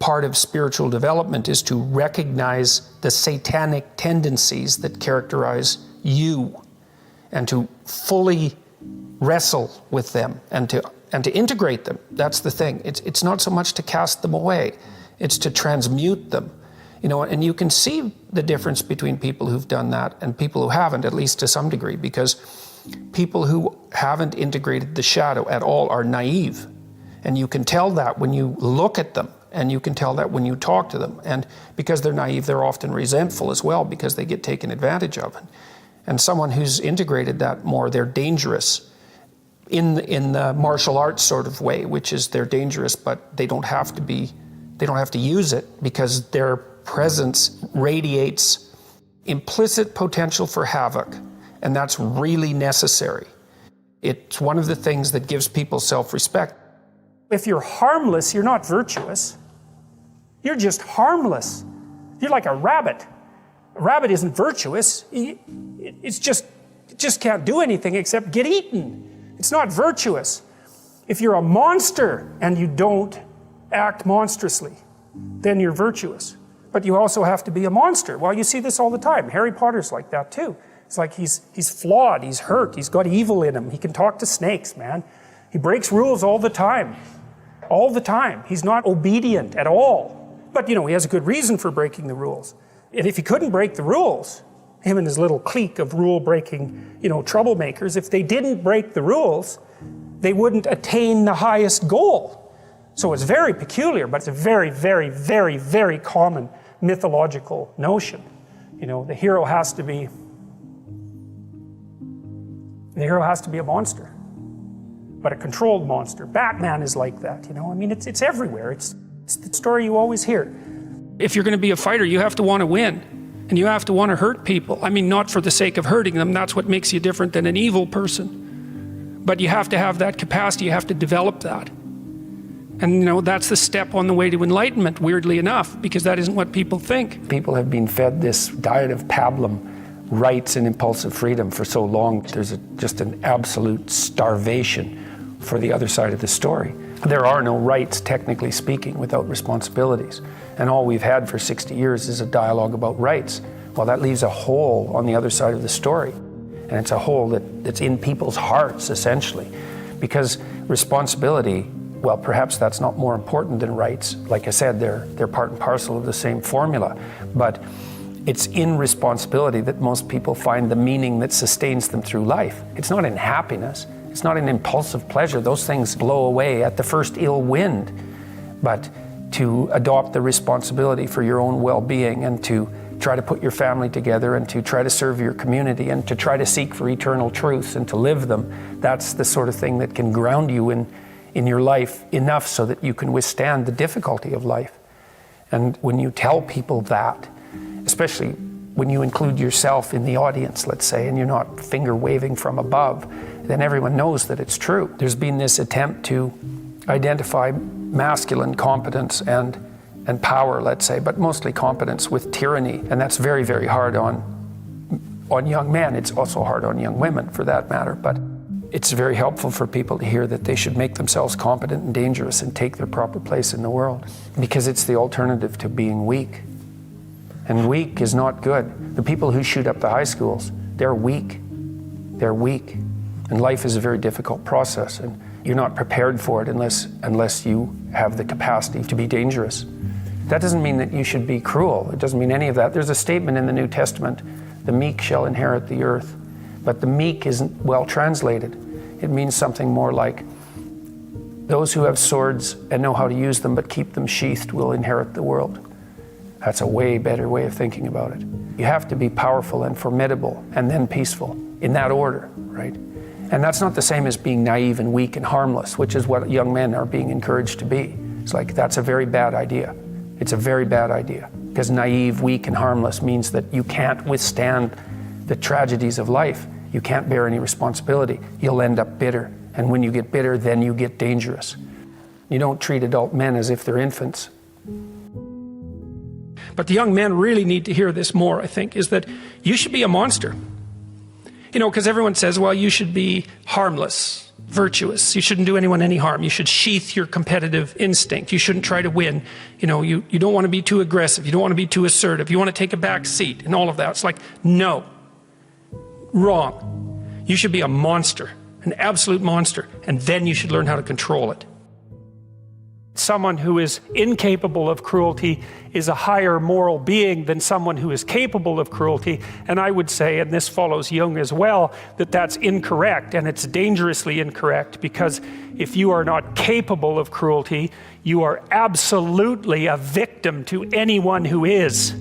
part of spiritual development is to recognize the satanic tendencies that characterize you and to fully wrestle with them and to integrate them. That's the thing. It's not so much to cast them away, it's to transmute them. You know, and you can see the difference between people who've done that and people who haven't, at least to some degree, because people who haven't integrated the shadow at all are naive. And you can tell that when you look at them, and you can tell that when you talk to them. And because they're naive, they're often resentful as well because they get taken advantage of. And someone who's integrated that more, they're dangerous in the martial arts sort of way, which is they're dangerous, but they don't have to use it because their presence radiates implicit potential for havoc, and that's really necessary. It's one of the things that gives people self-respect. If you're harmless, you're not virtuous. You're just harmless. You're like a rabbit. A rabbit isn't virtuous. It just can't do anything except get eaten. It's not virtuous. If you're a monster and you don't act monstrously, then you're virtuous. But you also have to be a monster. Well, you see this all the time. Harry Potter's like that too. It's like he's flawed, he's hurt, he's got evil in him. He can talk to snakes, man. He breaks rules all the time. All the time. He's not obedient at all. But, you know, he has a good reason for breaking the rules. And if he couldn't break the rules, him and his little clique of rule-breaking, you know, troublemakers, if they didn't break the rules, they wouldn't attain the highest goal. So it's very peculiar, but it's a very, very, very, very common mythological notion. You know, the hero has to be a monster, but a controlled monster. Batman is like that, you know. I mean, it's everywhere. It's the story you always hear. If you're going to be a fighter, you have to want to win, and you have to want to hurt people. I mean, not for the sake of hurting them. That's what makes you different than an evil person. But you have to have that capacity. You have to develop that. And, you know, that's the step on the way to enlightenment, weirdly enough, because that isn't what people think. People have been fed this diet of pablum, rights and impulsive freedom, for so long. There's just an absolute starvation for the other side of the story. There are no rights, technically speaking, without responsibilities. And all we've had for 60 years is a dialogue about rights. Well, that leaves a hole on the other side of the story. And it's a hole that's in people's hearts, essentially. Because responsibility, well, perhaps that's not more important than rights. Like I said, they're part and parcel of the same formula. But it's in responsibility that most people find the meaning that sustains them through life. It's not in happiness. It's not in impulsive pleasure. Those things blow away at the first ill wind. But to adopt the responsibility for your own well-being and to try to put your family together and to try to serve your community and to try to seek for eternal truths and to live them, that's the sort of thing that can ground you in your life enough so that you can withstand the difficulty of life. And when you tell people that, especially when you include yourself in the audience, let's say, and you're not finger waving from above, then everyone knows that it's true. There's been this attempt to identify masculine competence and power, let's say, but mostly competence with tyranny. And that's very, very hard on young men. It's also hard on young women, for that matter. But it's very helpful for people to hear that they should make themselves competent and dangerous and take their proper place in the world, because it's the alternative to being weak. And weak is not good. The people who shoot up the high schools, they're weak. They're weak. And life is a very difficult process, and you're not prepared for it unless you have the capacity to be dangerous. That doesn't mean that you should be cruel. It doesn't mean any of that. There's a statement in the New Testament, the meek shall inherit the earth. But the meek isn't well translated. It means something more like, those who have swords and know how to use them but keep them sheathed will inherit the world. That's a way better way of thinking about it. You have to be powerful and formidable and then peaceful, in that order, right? And that's not the same as being naive and weak and harmless, which is what young men are being encouraged to be. It's like, that's a very bad idea. It's a very bad idea, because naive, weak, and harmless means that you can't withstand the tragedies of life. You can't bear any responsibility. You'll end up bitter. And when you get bitter, then you get dangerous. You don't treat adult men as if they're infants. But the young men really need to hear this more, I think, is that you should be a monster. You know, because everyone says, well, you should be harmless. virtuous. You shouldn't do anyone any harm. You should sheath your competitive instinct. You shouldn't try to win. You know, you don't want to be too aggressive. You don't want to be too assertive. You want to take a back seat and all of that. It's like, no. Wrong. You should be a monster, an absolute monster, and then you should learn how to control it. Someone who is incapable of cruelty is a higher moral being than someone who is capable of cruelty. And I would say, and this follows Jung as well, that that's incorrect, and it's dangerously incorrect, because if you are not capable of cruelty, you are absolutely a victim to anyone who is.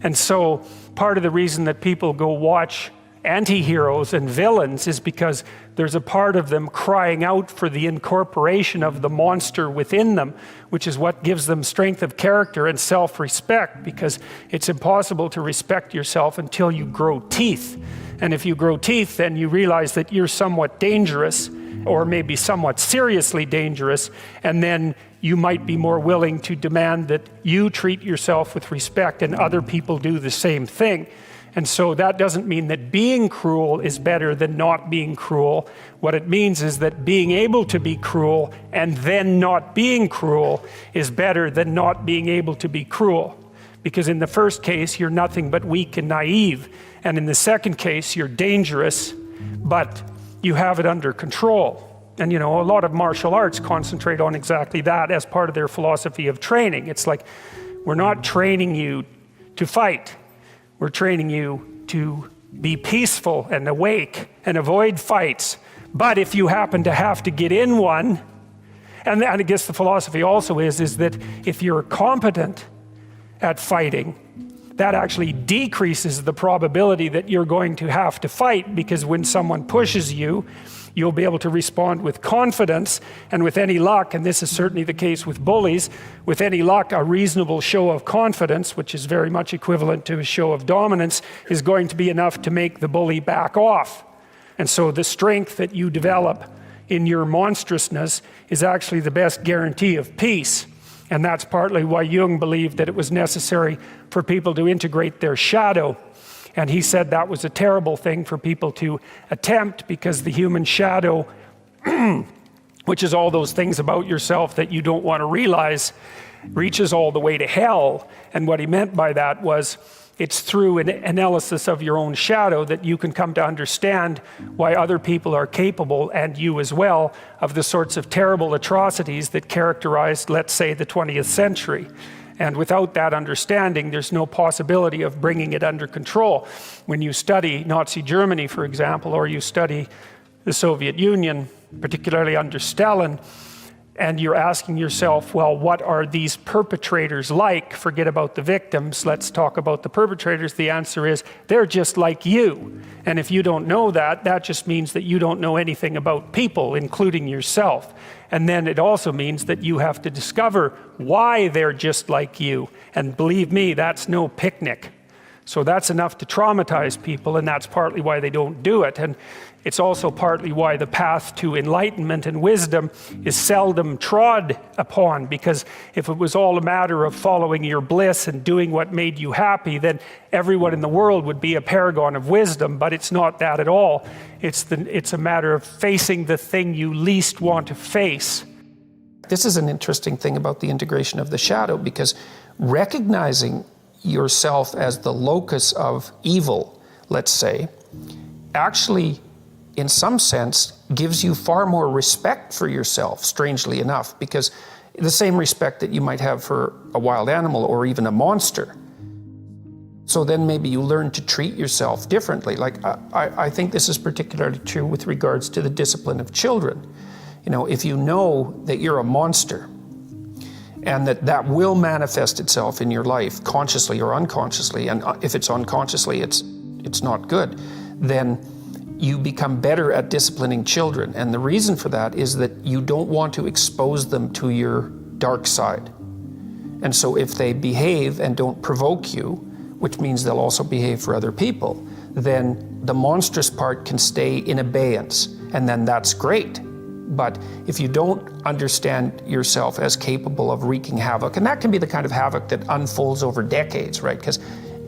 And so part of the reason that people go watch anti-heroes and villains is because there's a part of them crying out for the incorporation of the monster within them, which is what gives them strength of character and self-respect, because it's impossible to respect yourself until you grow teeth. And if you grow teeth, then you realize that you're somewhat dangerous, or maybe somewhat seriously dangerous, and then you might be more willing to demand that you treat yourself with respect and other people do the same thing. And so that doesn't mean that being cruel is better than not being cruel. What it means is that being able to be cruel and then not being cruel is better than not being able to be cruel. Because in the first case, you're nothing but weak and naive. And in the second case, you're dangerous, but you have it under control. And you know, a lot of martial arts concentrate on exactly that as part of their philosophy of training. It's like, we're not training you to fight. We're training you to be peaceful and awake and avoid fights. But if you happen to have to get in one, and I guess the philosophy also is that if you're competent at fighting, that actually decreases the probability that you're going to have to fight, because when someone pushes you, you'll be able to respond with confidence, and with any luck, and this is certainly the case with bullies, with any luck, a reasonable show of confidence, which is very much equivalent to a show of dominance, is going to be enough to make the bully back off. And so the strength that you develop in your monstrousness is actually the best guarantee of peace. And that's partly why Jung believed that it was necessary for people to integrate their shadow. And he said that was a terrible thing for people to attempt, because the human shadow, which is all those things about yourself that you don't want to realize, reaches all the way to hell. And what he meant by that was, it's through an analysis of your own shadow that you can come to understand why other people are capable, and you as well, of the sorts of terrible atrocities that characterized, let's say, the 20th century. And without that understanding, there's no possibility of bringing it under control. When you study Nazi Germany, for example, or you study the Soviet Union, particularly under Stalin, and you're asking yourself, well, what are these perpetrators like? Forget about the victims, let's talk about the perpetrators. The answer is, they're just like you. And if you don't know that, that just means that you don't know anything about people, including yourself. And then it also means that you have to discover why they're just like you. And believe me, that's no picnic. So that's enough to traumatize people, and that's partly why they don't do it. And it's also partly why the path to enlightenment and wisdom is seldom trod upon, because if it was all a matter of following your bliss and doing what made you happy, then everyone in the world would be a paragon of wisdom. But it's not that at all. It's a matter of facing the thing you least want to face. This is an interesting thing about the integration of the shadow, because recognizing yourself as the locus of evil, let's say, actually, in some sense, gives you far more respect for yourself, strangely enough, because the same respect that you might have for a wild animal or even a monster. So then maybe you learn to treat yourself differently. Like, I think this is particularly true with regards to the discipline of children. You know, if you know that you're a monster, and that will manifest itself in your life, consciously or unconsciously, and if it's unconsciously, it's not good, then you become better at disciplining children. And the reason for that is that you don't want to expose them to your dark side. And so if they behave and don't provoke you, which means they'll also behave for other people, then the monstrous part can stay in abeyance, and then that's great. But if you don't understand yourself as capable of wreaking havoc, and that can be the kind of havoc that unfolds over decades, right? Because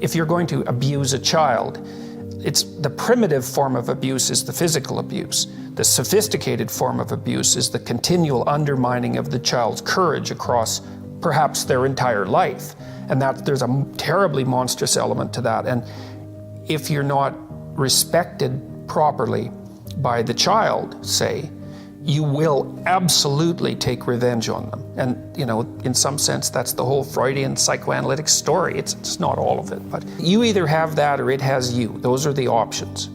if you're going to abuse a child, It's the primitive form of abuse is the physical abuse. The sophisticated form of abuse is the continual undermining of the child's courage across perhaps their entire life. And there's a terribly monstrous element to that. And if you're not respected properly by the child, say, you will absolutely take revenge on them. And, in some sense, that's the whole Freudian psychoanalytic story. It's not all of it, but you either have that or it has you. Those are the options.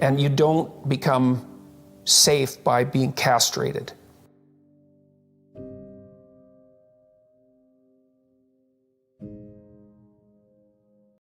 And you don't become safe by being castrated.